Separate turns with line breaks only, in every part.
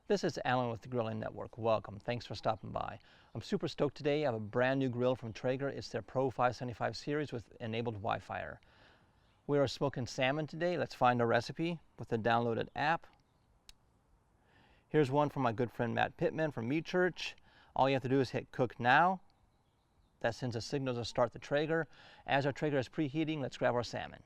This is Alan with the Grilling Network. Welcome. Thanks for stopping by. I'm super stoked today. I have a brand new grill from Traeger. It's their Pro 575 series with enabled Wi-Fi. We are smoking salmon today. Let's find a recipe with the downloaded app. Here's one from my good friend Matt Pittman from MeatChurch. All you have to do is hit cook now. That sends a signal to start the Traeger. As our Traeger is preheating, let's grab our salmon.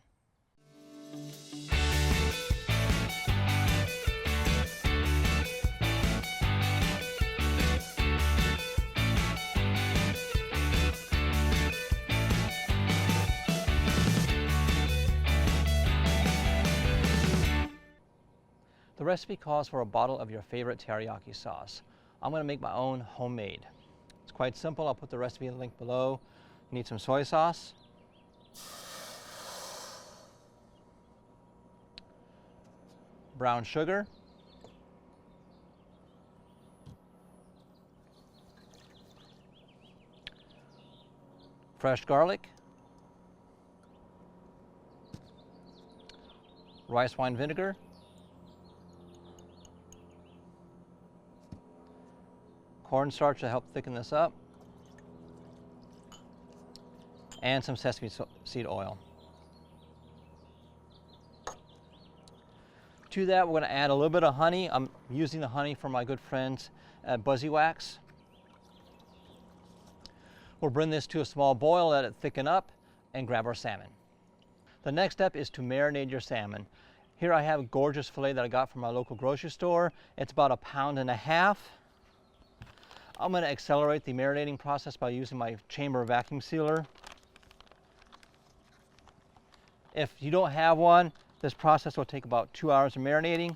The recipe calls for a bottle of your favorite teriyaki sauce. I'm going to make my own homemade. It's quite simple. I'll put the recipe link below. You need some soy sauce, brown sugar, fresh garlic, rice wine vinegar, cornstarch to help thicken this up, and some sesame seed oil. To that, we're going to add a little bit of honey. I'm using the honey from my good friends at Buzzy Wax. We'll bring this to a small boil, let it thicken up, and grab our salmon. The next step is to marinate your salmon. Here I have a gorgeous filet that I got from my local grocery store. It's about 1.5 pounds. I'm going to accelerate the marinating process by using my chamber vacuum sealer. If you don't have one, this process will take about 2 hours of marinating.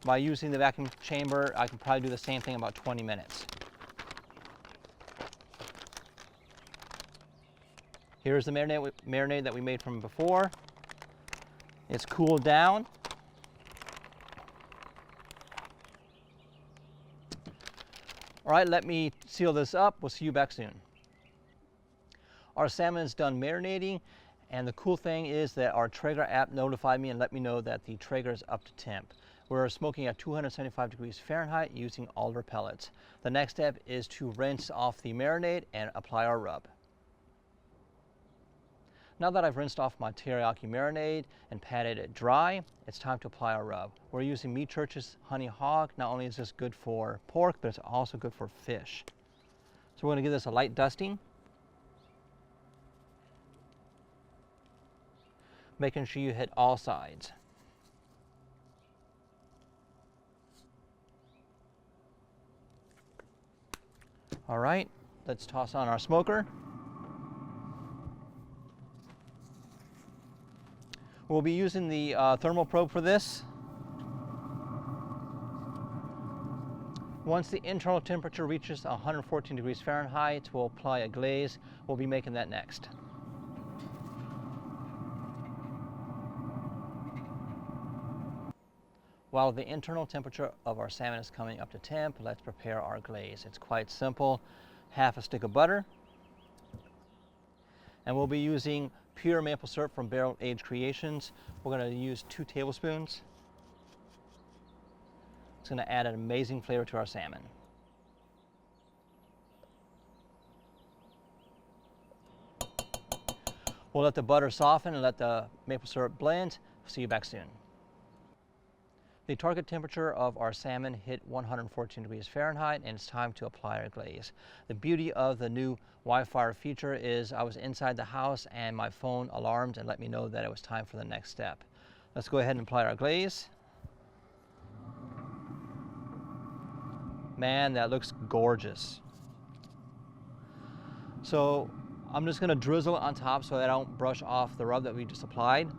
By using the vacuum chamber, I can probably do the same thing in about 20 minutes. Here's the marinade that we made from before. It's cooled down. All right, let me seal this up. We'll see you back soon. Our salmon is done marinating, and the cool thing is that our Traeger app notified me and let me know that the Traeger is up to temp. We're smoking at 275 degrees Fahrenheit using alder pellets. The next step is to rinse off the marinade and apply our rub. Now that I've rinsed off my teriyaki marinade and patted it dry, it's time to apply our rub. We're using MeatChurch's Honey Hog. Not only is this good for pork, but it's also good for fish. So we're going to give this a light dusting, making sure you hit all sides. All right, let's toss on our smoker. We'll be using the thermal probe for this. Once the internal temperature reaches 114 degrees Fahrenheit, we'll apply a glaze. We'll be making that next. While the internal temperature of our salmon is coming up to temp, let's prepare our glaze. It's quite simple. Half a stick of butter. And we'll be using pure maple syrup from Barrel Aged Creations. We're going to use 2 tablespoons. It's going to add an amazing flavor to our salmon. We'll let the butter soften and let the maple syrup blend. See you back soon. The target temperature of our salmon hit 114 degrees Fahrenheit, and it's time to apply our glaze. The beauty of the new Wi-Fi feature is I was inside the house and my phone alarmed and let me know that it was time for the next step. Let's go ahead and apply our glaze. Man, that looks gorgeous. So I'm just going to drizzle it on top so that I don't brush off the rub that we just applied.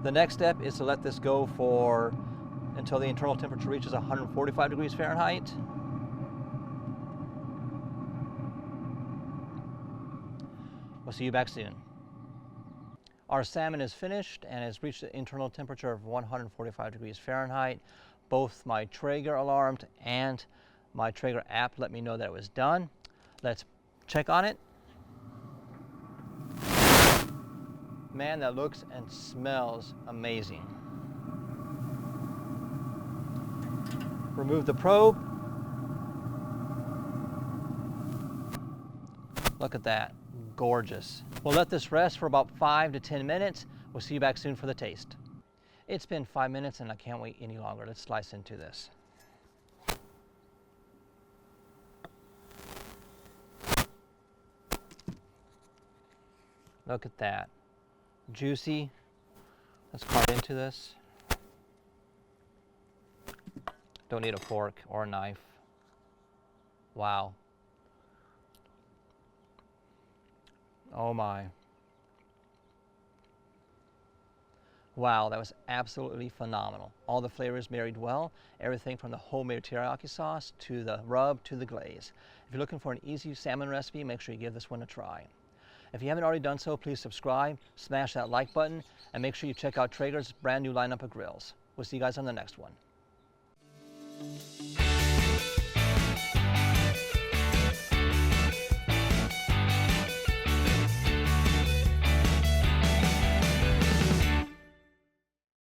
The next step is to let this go for until the internal temperature reaches 145 degrees Fahrenheit. We'll see you back soon. Our salmon is finished and has reached the internal temperature of 145 degrees Fahrenheit. Both my Traeger alarmed and my Traeger app let me know that it was done. Let's check on it. Man, that looks and smells amazing. Remove the probe. Look at that, gorgeous. We'll let this rest for about 5 to 10 minutes. We'll see you back soon for the taste. It's been 5 minutes and I can't wait any longer. Let's slice into this. Look at that, juicy. Let's cut into this. Don't need a fork or a knife. Wow. Oh my. Wow, that was absolutely phenomenal. All the flavors married well, everything from the homemade teriyaki sauce to the rub to the glaze. If you're looking for an easy salmon recipe, make sure you give this one a try. If you haven't already done so, please subscribe, smash that like button, and make sure you check out Traeger's brand new lineup of grills. We'll see you guys on the next one.